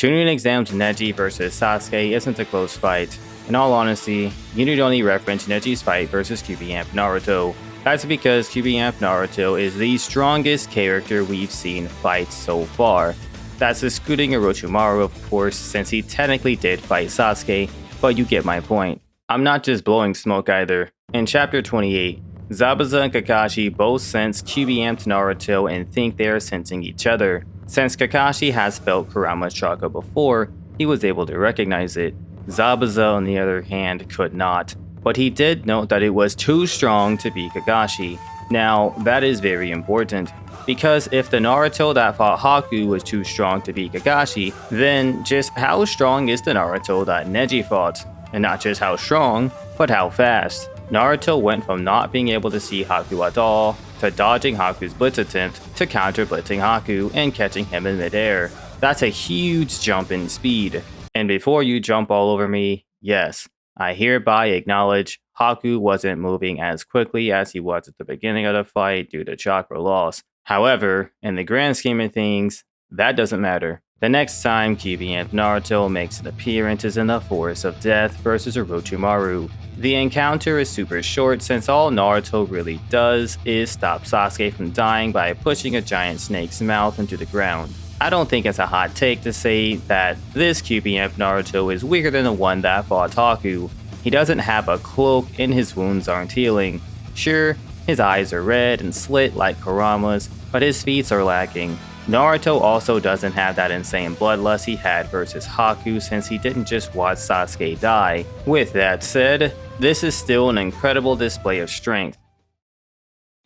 Chunin Exams Neji vs Sasuke isn't a close fight. In all honesty, you need only reference Neji's fight versus Kyuubi Amp Naruto. That's because Kyuubi Amp Naruto is the strongest character we've seen fight so far. That's excluding Orochimaru, of course, since he technically did fight Sasuke, but you get my point. I'm not just blowing smoke either. In chapter 28, Zabuza and Kakashi both sense Kyuubi Amp Naruto and think they are sensing each other. Since Kakashi has felt Kurama's chakra before, he was able to recognize it. Zabuza, on the other hand, could not, but he did note that it was too strong to be Kakashi. Now, that is very important, because if the Naruto that fought Haku was too strong to be Kakashi, then just how strong is the Naruto that Neji fought? And not just how strong, but how fast. Naruto went from not being able to see Haku at all, to dodging Haku's blitz attempt, to counter-blitzing Haku and catching him in midair. That's a huge jump in speed. And before you jump all over me, yes, I hereby acknowledge Haku wasn't moving as quickly as he was at the beginning of the fight due to chakra loss. However, in the grand scheme of things, that doesn't matter. The next time Kyuubi Amp Naruto makes an appearance is in the Forest of Death versus Orochimaru. The encounter is super short since all Naruto really does is stop Sasuke from dying by pushing a giant snake's mouth into the ground. I don't think it's a hot take to say that this Kyuubi Amp Naruto is weaker than the one that fought Haku. He doesn't have a cloak and his wounds aren't healing. Sure, his eyes are red and slit like Kurama's, but his feats are lacking. Naruto also doesn't have that insane bloodlust he had versus Haku since he didn't just watch Sasuke die. With that said, this is still an incredible display of strength.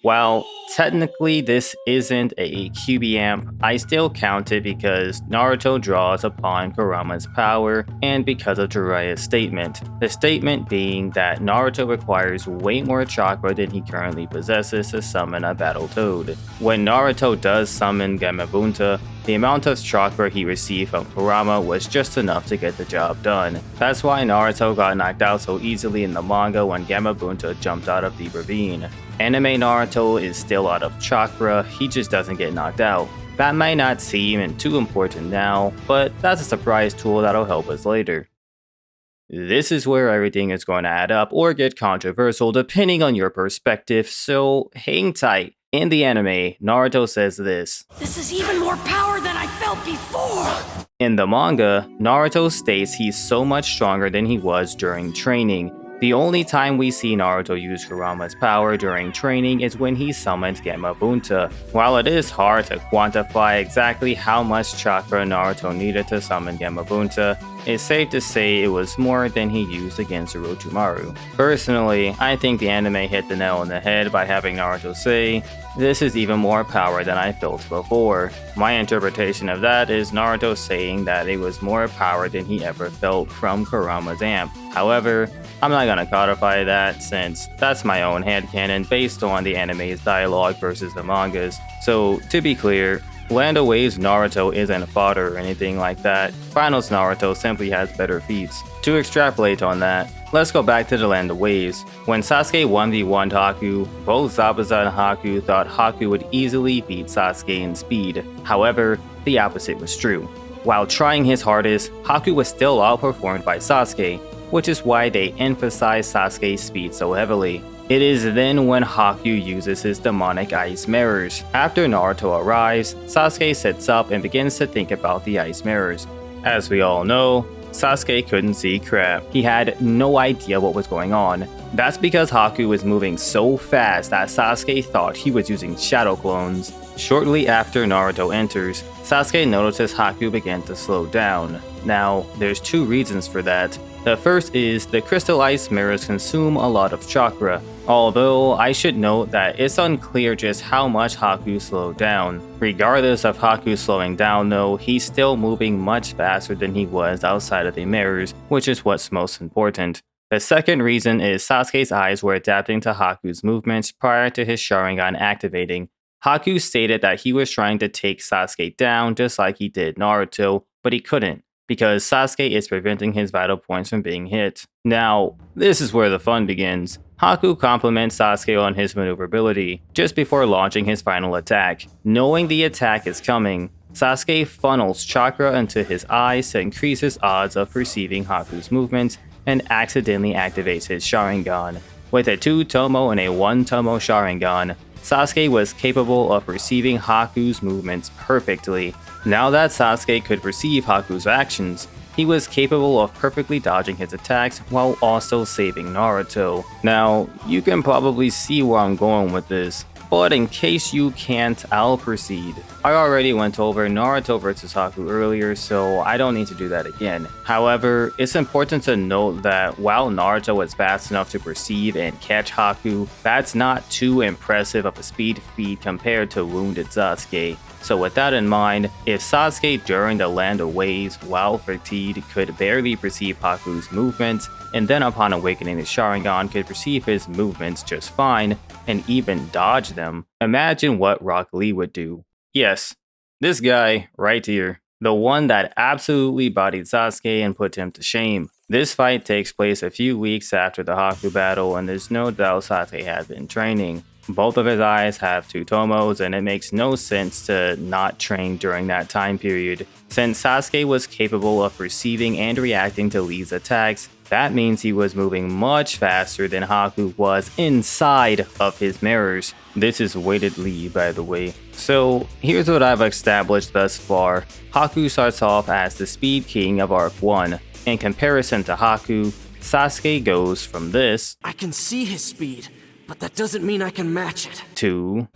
While technically this isn't a Kyuubi Amp, I still count it because Naruto draws upon Kurama's power and because of Jiraiya's statement. The statement being that Naruto requires way more chakra than he currently possesses to summon a Battletoad. When Naruto does summon Gamabunta, the amount of chakra he received from Kurama was just enough to get the job done. That's why Naruto got knocked out so easily in the manga when Gamabunta jumped out of the ravine. Anime Naruto is still out of chakra, he just doesn't get knocked out. That might not seem too important now, but that's a surprise tool that'll help us later. This is where everything is going to add up or get controversial depending on your perspective, so hang tight. In the anime, Naruto says this: "This is even more power than I felt before!" In the manga, Naruto states he's so much stronger than he was during training. The only time we see Naruto use Kurama's power during training is when he summons Gamabunta. While it is hard to quantify exactly how much chakra Naruto needed to summon Gamabunta, it's safe to say it was more than he used against Orochimaru. Personally, I think the anime hit the nail on the head by having Naruto say, "This is even more power than I felt before." My interpretation of that is Naruto saying that it was more power than he ever felt from Kurama's amp. However, I'm not gonna codify that since that's my own headcanon based on the anime's dialogue versus the mangas. So, to be clear, Land of Waves Naruto isn't fodder or anything like that. Finals Naruto simply has better feats. To extrapolate on that, let's go back to the Land of Waves. When Sasuke 1v1'd Haku, both Zabuza and Haku thought Haku would easily beat Sasuke in speed. However, the opposite was true. While trying his hardest, Haku was still outperformed by Sasuke, which is why they emphasize Sasuke's speed so heavily. It is then when Haku uses his demonic ice mirrors. After Naruto arrives, Sasuke sits up and begins to think about the ice mirrors. As we all know, Sasuke couldn't see crap. He had no idea what was going on. That's because Haku was moving so fast that Sasuke thought he was using shadow clones. Shortly after Naruto enters, Sasuke notices Haku began to slow down. Now, there's two reasons for that. The first is the crystal ice mirrors consume a lot of chakra, although I should note that it's unclear just how much Haku slowed down. Regardless of Haku slowing down though, he's still moving much faster than he was outside of the mirrors, which is what's most important. The second reason is Sasuke's eyes were adapting to Haku's movements prior to his Sharingan activating. Haku stated that he was trying to take Sasuke down just like he did Naruto, but he couldn't, because Sasuke is preventing his vital points from being hit. Now, this is where the fun begins. Haku compliments Sasuke on his maneuverability just before launching his final attack. Knowing the attack is coming, Sasuke funnels chakra into his eyes to increase his odds of perceiving Haku's movements and accidentally activates his Sharingan. With a 2-tomo and a 1-tomo Sharingan, Sasuke was capable of perceiving Haku's movements perfectly. Now that Sasuke could perceive Haku's actions, he was capable of perfectly dodging his attacks while also saving Naruto. Now, you can probably see where I'm going with this, but in case you can't, I'll proceed. I already went over Naruto vs Haku earlier, so I don't need to do that again. However, it's important to note that while Naruto was fast enough to perceive and catch Haku, that's not too impressive of a speed feat compared to wounded Sasuke. So with that in mind, if Sasuke during the Land of Waves while fatigued could barely perceive Haku's movements, and then upon awakening his Sharingan could perceive his movements just fine, and even dodge them, imagine what Rock Lee would do. Yes, this guy right here. The one that absolutely bodied Sasuke and put him to shame. This fight takes place a few weeks after the Haku battle, and there's no doubt Sasuke had been training. Both of his eyes have 2 tomos, and it makes no sense to not train during that time period. Since Sasuke was capable of perceiving and reacting to Lee's attacks, that means he was moving much faster than Haku was inside of his mirrors. This is weighted Lee, by the way. So here's what I've established thus far. Haku starts off as the Speed King of Arc 1. In comparison to Haku, Sasuke goes from this I can see his speed, but that doesn't mean I can match it. to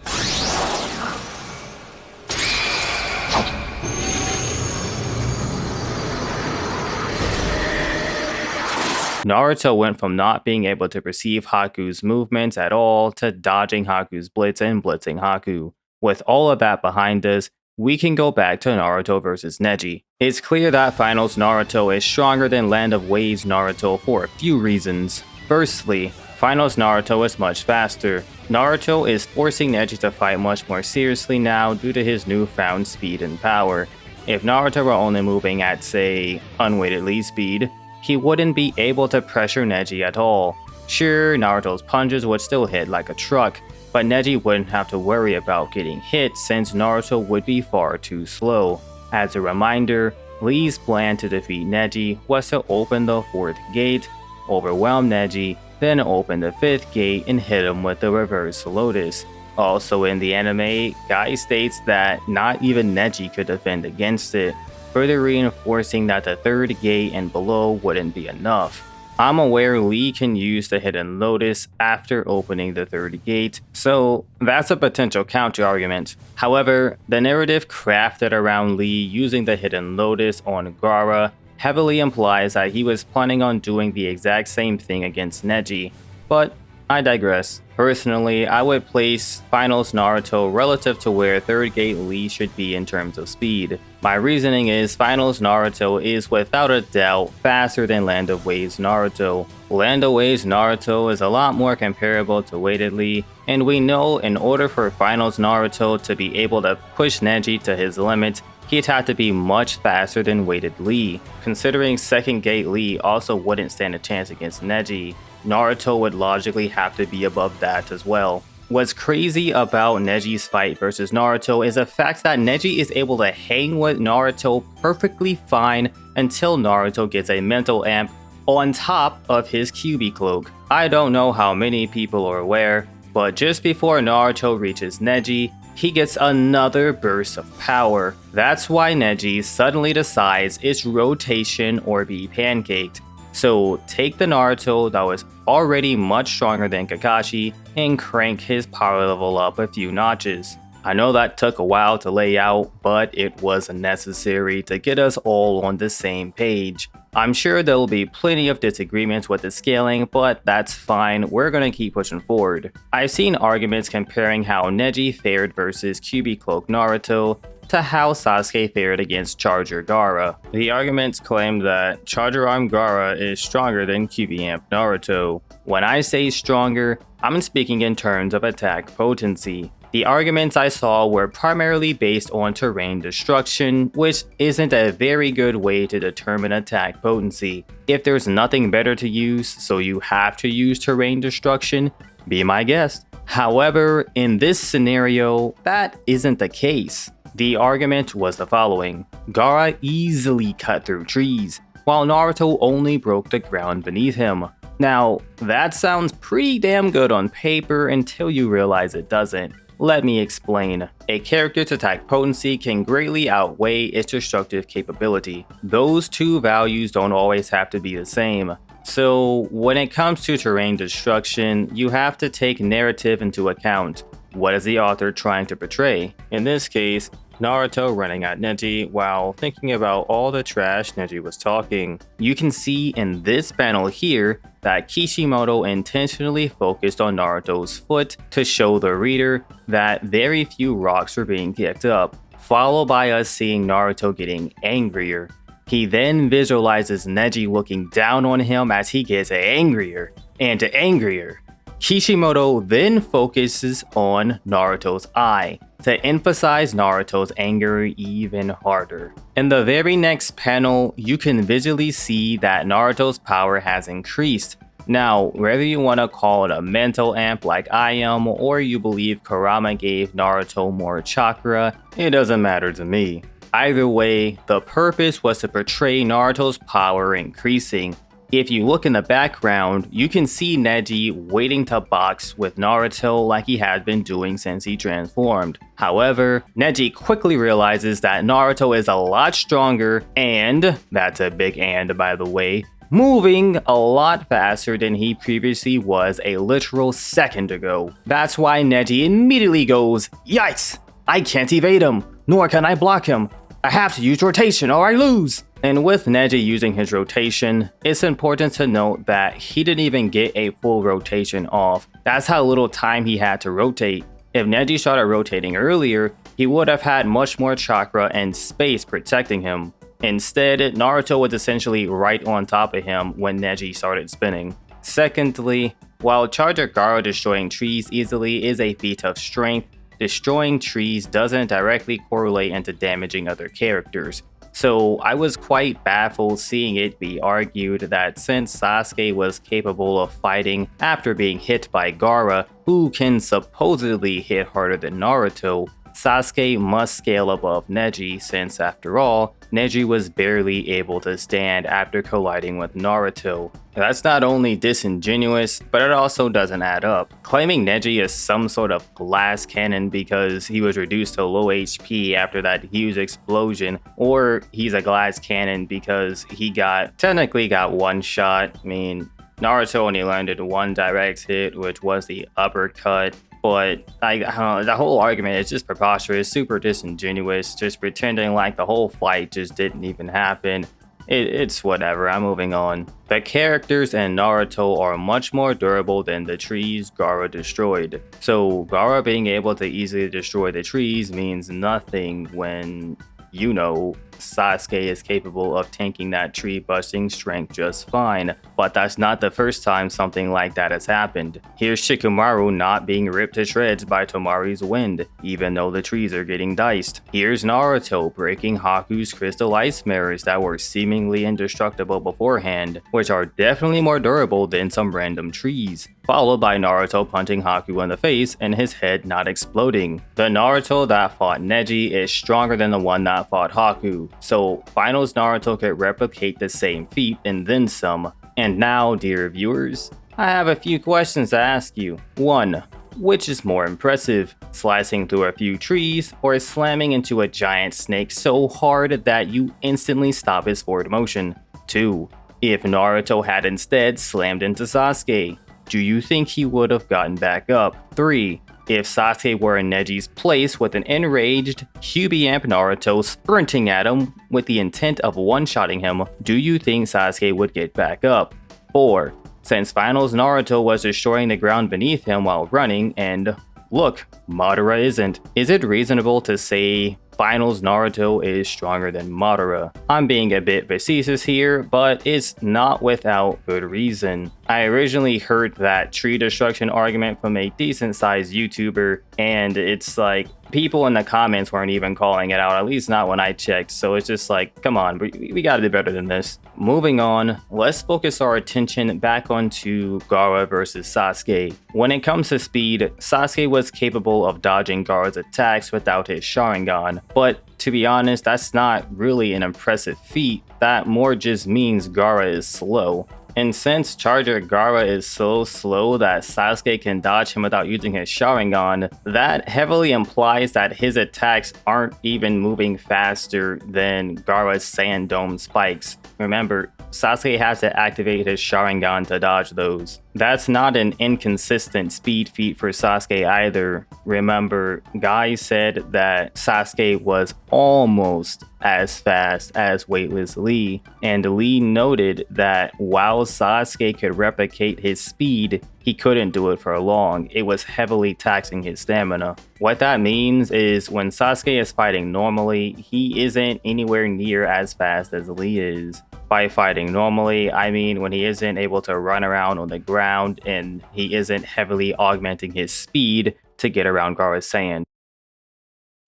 Naruto went from not being able to perceive Haku's movements at all to dodging Haku's blitz and blitzing Haku. With all of that behind us, we can go back to Naruto vs Neji. It's clear that Finals Naruto is stronger than Land of Waves Naruto for a few reasons. Firstly, Finals Naruto is much faster. Naruto is forcing Neji to fight much more seriously now due to his newfound speed and power. If Naruto were only moving at, say, unweighted Lee speed, he wouldn't be able to pressure Neji at all. Sure, Naruto's punches would still hit like a truck, but Neji wouldn't have to worry about getting hit since Naruto would be far too slow. As a reminder, Lee's plan to defeat Neji was to open the 4th gate, overwhelm Neji, then open the 5th gate and hit him with the reverse lotus. Also in the anime, Guy states that not even Neji could defend against it, further reinforcing that the 3rd gate and below wouldn't be enough. I'm aware Lee can use the hidden lotus after opening the 3rd gate, so that's a potential counter argument. However, the narrative crafted around Lee using the hidden lotus on Gaara heavily implies that he was planning on doing the exact same thing against Neji, but I digress. Personally, I would place Finals Naruto relative to where 3rd Gate Lee should be in terms of speed. My reasoning is Finals Naruto is without a doubt faster than Land of Waves Naruto. Land of Waves Naruto is a lot more comparable to weighted Lee, and we know in order for Finals Naruto to be able to push Neji to his limit, he'd have to be much faster than weighted Lee. Considering 2nd Gate Lee also wouldn't stand a chance against Neji, Naruto would logically have to be above that as well. What's crazy about Neji's fight versus Naruto is the fact that Neji is able to hang with Naruto perfectly fine until Naruto gets a mental amp on top of his Kyuubi Cloak. I don't know how many people are aware, but just before Naruto reaches Neji, he gets another burst of power. That's why Neji suddenly decides it's rotation or be pancaked. So take the Naruto that was already much stronger than Kakashi and crank his power level up a few notches. I know that took a while to lay out, but it was necessary to get us all on the same page. I'm sure there will be plenty of disagreements with the scaling, but that's fine, we're gonna keep pushing forward. I've seen arguments comparing how Neji fared versus Kyuubi Cloak Naruto to how Sasuke fared against Charger Gaara. The arguments claim that Charger Arm Gaara is stronger than Kyuubi Amp Naruto. When I say stronger, I'm speaking in terms of attack potency. The arguments I saw were primarily based on terrain destruction, which isn't a very good way to determine attack potency. If there's nothing better to use, so you have to use terrain destruction, be my guest. However, in this scenario, that isn't the case. The argument was the following: Gaara easily cut through trees, while Naruto only broke the ground beneath him. Now, that sounds pretty damn good on paper until you realize it doesn't. Let me explain. A character's attack potency can greatly outweigh its destructive capability. Those two values don't always have to be the same. So, when it comes to terrain destruction, you have to take narrative into account. What is the author trying to portray? In this case, Naruto running at Neji while thinking about all the trash Neji was talking. You can see in this panel here that Kishimoto intentionally focused on Naruto's foot to show the reader that very few rocks were being kicked up, followed by us seeing Naruto getting angrier. He then visualizes Neji looking down on him as he gets angrier and angrier. Kishimoto then focuses on Naruto's eye to emphasize Naruto's anger even harder. In the very next panel, you can visually see that Naruto's power has increased. Now, whether you want to call it a mental amp like I am, or you believe Kurama gave Naruto more chakra, it doesn't matter to me. Either way, the purpose was to portray Naruto's power increasing. If you look in the background, you can see Neji waiting to box with Naruto like he had been doing since he transformed. However, Neji quickly realizes that Naruto is a lot stronger and, that's a big and by the way, moving a lot faster than he previously was a literal second ago. That's why Neji immediately goes, "Yikes! I can't evade him, nor can I block him. I have to use rotation or I lose." And with Neji using his rotation, it's important to note that he didn't even get a full rotation off. That's how little time he had to rotate. If Neji started rotating earlier, he would have had much more chakra and space protecting him. Instead, Naruto was essentially right on top of him when Neji started spinning. Secondly, while Charger Gaara destroying trees easily is a feat of strength, destroying trees doesn't directly correlate into damaging other characters. So I was quite baffled seeing it be argued that since Sasuke was capable of fighting after being hit by Gaara, who can supposedly hit harder than Naruto, Sasuke must scale above Neji since, after all, Neji was barely able to stand after colliding with Naruto. That's not only disingenuous, but it also doesn't add up. Claiming Neji is some sort of glass cannon because he was reduced to low HP after that huge explosion, or he's a glass cannon because he technically got one shot. I mean, Naruto only landed one direct hit, which was the uppercut. But I don't know, the whole argument is just preposterous, super disingenuous, just pretending like the whole fight just didn't even happen. It's whatever, I'm moving on. The characters in Naruto are much more durable than the trees Gaara destroyed. So Gaara being able to easily destroy the trees means nothing when, you know, Sasuke is capable of tanking that tree busting strength just fine. But that's not the first time something like that has happened. Here's Shikamaru not being ripped to shreds by Tomari's wind, even though the trees are getting diced. Here's Naruto breaking Haku's crystal ice mirrors that were seemingly indestructible beforehand, which are definitely more durable than some random trees. Followed by Naruto punching Haku in the face and his head not exploding. The Naruto that fought Neji is stronger than the one that fought Haku, so finals Naruto could replicate the same feat and then some. And now, dear viewers, I have a few questions to ask you. 1. Which is more impressive, slicing through a few trees or slamming into a giant snake so hard that you instantly stop his forward motion? 2. If Naruto had instead slammed into Sasuke, do you think he would have gotten back up? 3. If Sasuke were in Neji's place with an enraged Kyuubi Amp Naruto sprinting at him with the intent of one-shotting him, do you think Sasuke would get back up? 4. Since finals Naruto was destroying the ground beneath him while running, and look, Madara isn't, is it reasonable to say finals Naruto is stronger than Madara? I'm being a bit facetious here, but it's not without good reason. I originally heard that tree destruction argument from a decent sized YouTuber, and it's like, People in the comments weren't even calling it out, at least not when I checked, so it's just like, come on, we gotta do better than this. Moving on, let's focus our attention back onto Gaara versus Sasuke. When it comes to speed, Sasuke was capable of dodging Gaara's attacks without his Sharingan, but to be honest, that's not really an impressive feat. That more just means Gaara is slow. And since Charger Gaara is so slow that Sasuke can dodge him without using his Sharingan, that heavily implies that his attacks aren't even moving faster than Gaara's Sand Dome spikes. Remember, Sasuke has to activate his Sharingan to dodge those. That's not an inconsistent speed feat for Sasuke either. Remember, Guy said that Sasuke was almost as fast as Weightless Lee, and Lee noted that while Sasuke could replicate his speed, he couldn't do it for long. It was heavily taxing his stamina. What that means is when Sasuke is fighting normally, he isn't anywhere near as fast as Lee is. By fighting normally, I mean when he isn't able to run around on the ground and he isn't heavily augmenting his speed to get around Gaara's sand.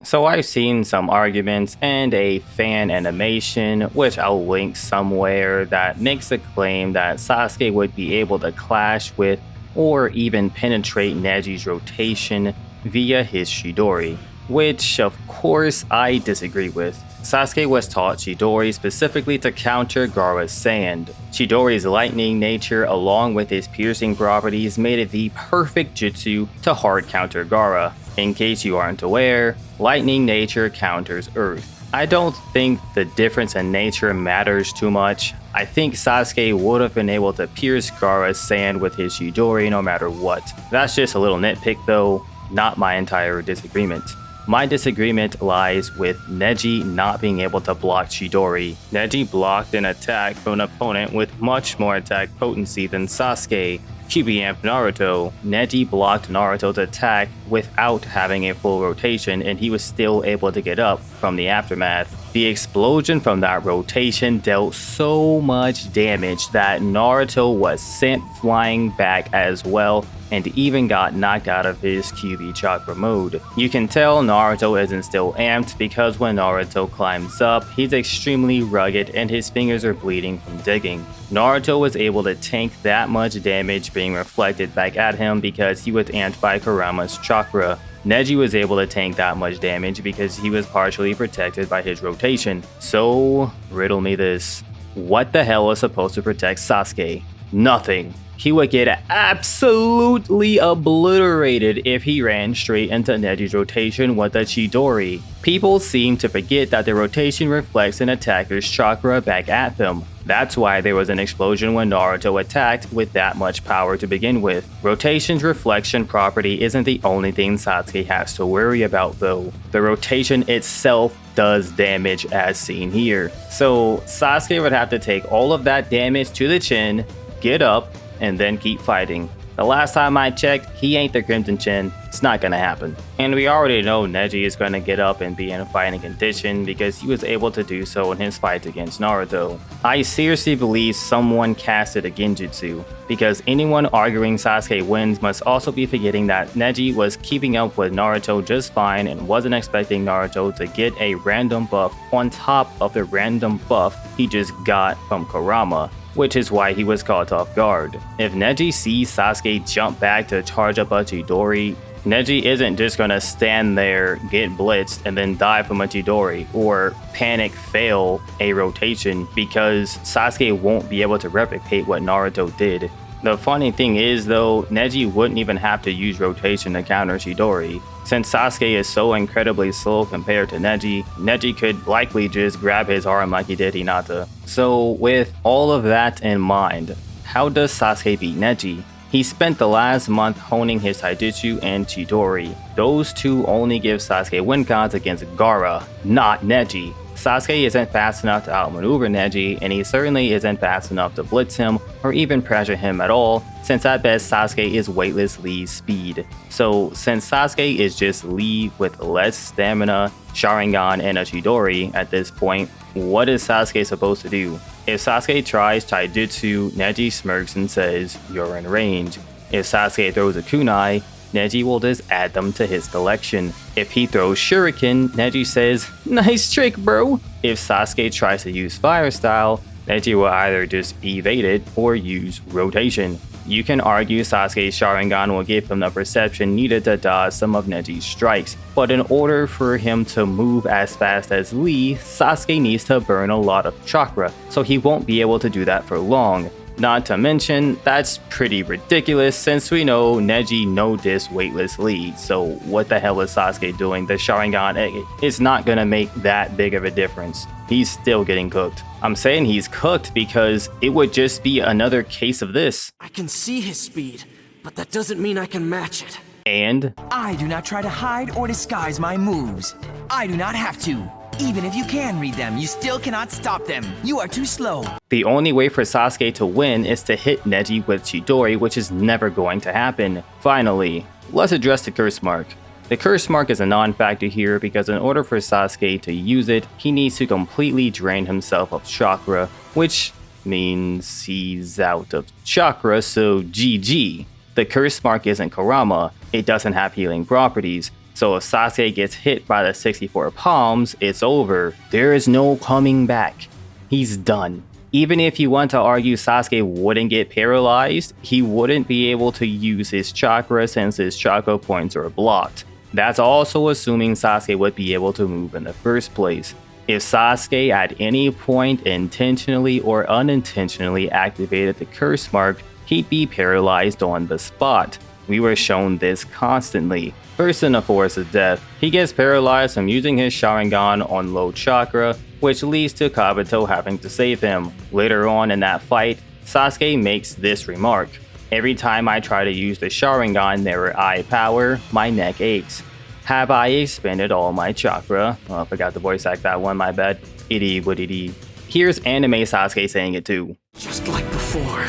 So I've seen some arguments and a fan animation, which I'll link somewhere, that makes the claim that Sasuke would be able to clash with or even penetrate Neji's rotation via his Chidori, which of course I disagree with. Sasuke was taught Chidori specifically to counter Gaara's sand. Chidori's lightning nature along with his piercing properties made it the perfect jutsu to hard counter Gaara. In case you aren't aware, lightning nature counters earth. I don't think the difference in nature matters too much. I think Sasuke would have been able to pierce Gaara's sand with his Chidori no matter what. That's just a little nitpick though, not my entire disagreement. My disagreement lies with Neji not being able to block Chidori. Neji blocked an attack from an opponent with much more attack potency than Sasuke. Kyuubi Amp Naruto. Neji blocked Naruto's attack without having a full rotation, and he was still able to get up from the aftermath. The explosion from that rotation dealt so much damage that Naruto was sent flying back as well, and even got knocked out of his Kyuubi chakra mode. You can tell Naruto isn't still amped because when Naruto climbs up, he's extremely rugged and his fingers are bleeding from digging. Naruto was able to tank that much damage being reflected back at him because he was amped by Kurama's chakra. Neji was able to tank that much damage because he was partially protected by his rotation. So, riddle me this. What the hell is supposed to protect Sasuke? Nothing. He would get absolutely obliterated if he ran straight into Neji's rotation with a Chidori. People seem to forget that the rotation reflects an attacker's chakra back at them. That's why there was an explosion when Naruto attacked with that much power to begin with. Rotation's reflection property isn't the only thing Sasuke has to worry about though. The rotation itself does damage as seen here. So Sasuke would have to take all of that damage to the chin, get up, and then keep fighting. The last time I checked, he ain't the Crimson Chin. It's not gonna happen. And we already know Neji is gonna get up and be in fighting condition because he was able to do so in his fight against Naruto. I seriously believe someone casted a Genjutsu, because anyone arguing Sasuke wins must also be forgetting that Neji was keeping up with Naruto just fine and wasn't expecting Naruto to get a random buff on top of the random buff he just got from Kurama, which is why he was caught off guard. If Neji sees Sasuke jump back to charge up a Chidori, Neji isn't just gonna stand there, get blitzed, and then die from a Chidori, or panic fail a rotation because Sasuke won't be able to replicate what Naruto did. The funny thing is though, Neji wouldn't even have to use rotation to counter Chidori. Since Sasuke is so incredibly slow compared to Neji, Neji could likely just grab his arm like he did Hinata. So with all of that in mind, how does Sasuke beat Neji? He spent the last month honing his Taijutsu and Chidori. Those two only give Sasuke Wincons against Gaara, not Neji. Sasuke isn't fast enough to outmaneuver Neji, and he certainly isn't fast enough to blitz him or even pressure him at all, since at best Sasuke is Weightless Lee's speed. So since Sasuke is just Lee with less stamina, Sharingan, and a Chidori at this point, what is Sasuke supposed to do? If Sasuke tries Taijutsu, Neji smirks and says, "You're in range." If Sasuke throws a kunai, Neji will just add them to his collection. If he throws Shuriken, Neji says, "Nice trick, bro." If Sasuke tries to use Fire Style, Neji will either just evade it or use Rotation. You can argue Sasuke's Sharingan will give him the perception needed to dodge some of Neji's strikes, but in order for him to move as fast as Lee, Sasuke needs to burn a lot of chakra, so he won't be able to do that for long. Not to mention, that's pretty ridiculous since we know Neji no-diss weightless Lee, so what the hell is Sasuke doing? The Sharingan, it's not gonna make that big of a difference. He's still getting cooked. I'm saying he's cooked because it would just be another case of this. I can see his speed, but that doesn't mean I can match it. And I do not try to hide or disguise my moves. I do not have to. Even if you can read them, you still cannot stop them. You are too slow. the only way for Sasuke to win is to hit Neji with Chidori, which is never going to happen. Finally, let's address the curse mark. The curse mark is a non-factor here because in order for Sasuke to use it, he needs to completely drain himself of chakra, which means he's out of chakra, so GG. The curse mark isn't Kurama, it doesn't have healing properties, so if Sasuke gets hit by the 64 palms, it's over. There is no coming back. He's done. Even if you want to argue Sasuke wouldn't get paralyzed, he wouldn't be able to use his chakra since his chakra points are blocked. That's also assuming Sasuke would be able to move in the first place. If Sasuke at any point intentionally or unintentionally activated the curse mark, he'd be paralyzed on the spot. We were shown this constantly. First in the Forest of Death, he gets paralyzed from using his Sharingan on low chakra, which leads to Kabuto having to save him. Later on in that fight, Sasuke makes this remark: "Every time I try to use the Sharingan near eye power, my neck aches. Have I expended all my chakra?" Oh, I forgot to voice act that one, my bad. Itty woody. Here's anime Sasuke saying it too. Just like before,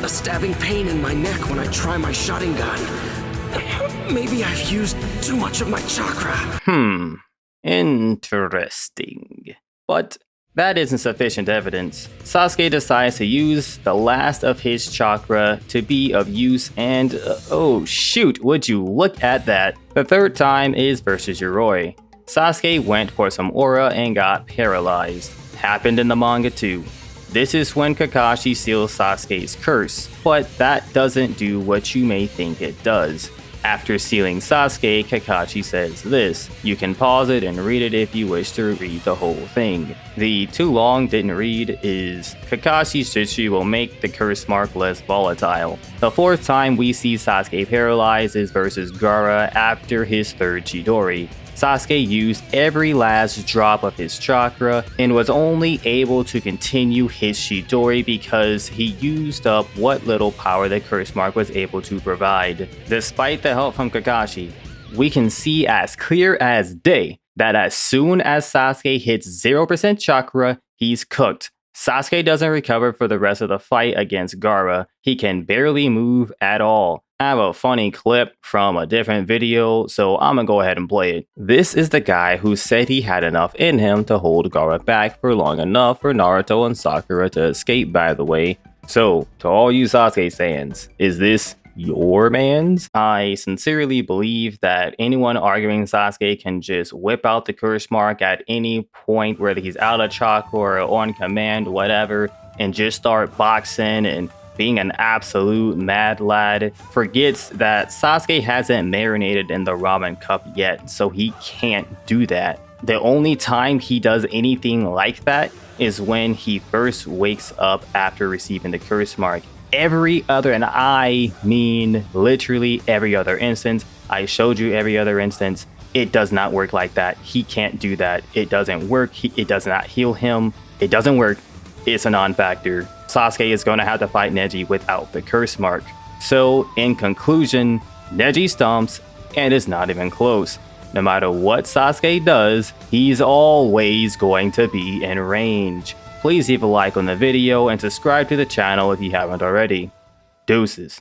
a stabbing pain in my neck when I try my Sharingan. Maybe I've used too much of my chakra. Interesting. But that isn't sufficient evidence. Sasuke decides to use the last of his chakra to be of use and oh shoot, would you look at that. The third time is versus Yoroi. Sasuke went for some aura and got paralyzed. Happened in the manga too. This is when Kakashi seals Sasuke's curse, but that doesn't do what you may think it does. After sealing Sasuke, Kakashi says this. You can pause it and read it if you wish to read the whole thing. The too long didn't read is Kakashi's Jutsu will make the curse mark less volatile. The fourth time we see Sasuke paralyzed is versus Gaara after his third Chidori. Sasuke used every last drop of his chakra and was only able to continue his Chidori because he used up what little power the curse mark was able to provide. Despite the help from Kakashi, we can see as clear as day that as soon as Sasuke hits 0% chakra, he's cooked. Sasuke doesn't recover for the rest of the fight against Gaara. He can barely move at all. I have a funny clip from a different video, so I'm gonna go ahead and play it. This is the guy who said he had enough in him to hold Gaara back for long enough for Naruto and Sakura to escape, by the way. So, to all you Sasuke fans, is this your man's? I sincerely believe that anyone arguing Sasuke can just whip out the curse mark at any point, whether he's out of chakra or on command, whatever, and just start boxing and being an absolute mad lad, forgets that Sasuke hasn't marinated in the ramen cup yet, so he can't do that. The only time he does anything like that is when he first wakes up after receiving the curse mark. Every other, and I mean literally every other instance, I showed you every other instance, it does not work like that. He can't do that. It doesn't work. It does not heal him. It doesn't work. It's a non-factor. Sasuke is going to have to fight Neji without the curse mark. So, in conclusion, Neji stomps, and it's not even close. No matter what Sasuke does, he's always going to be in range. Please leave a like on the video and subscribe to the channel if you haven't already. Deuces.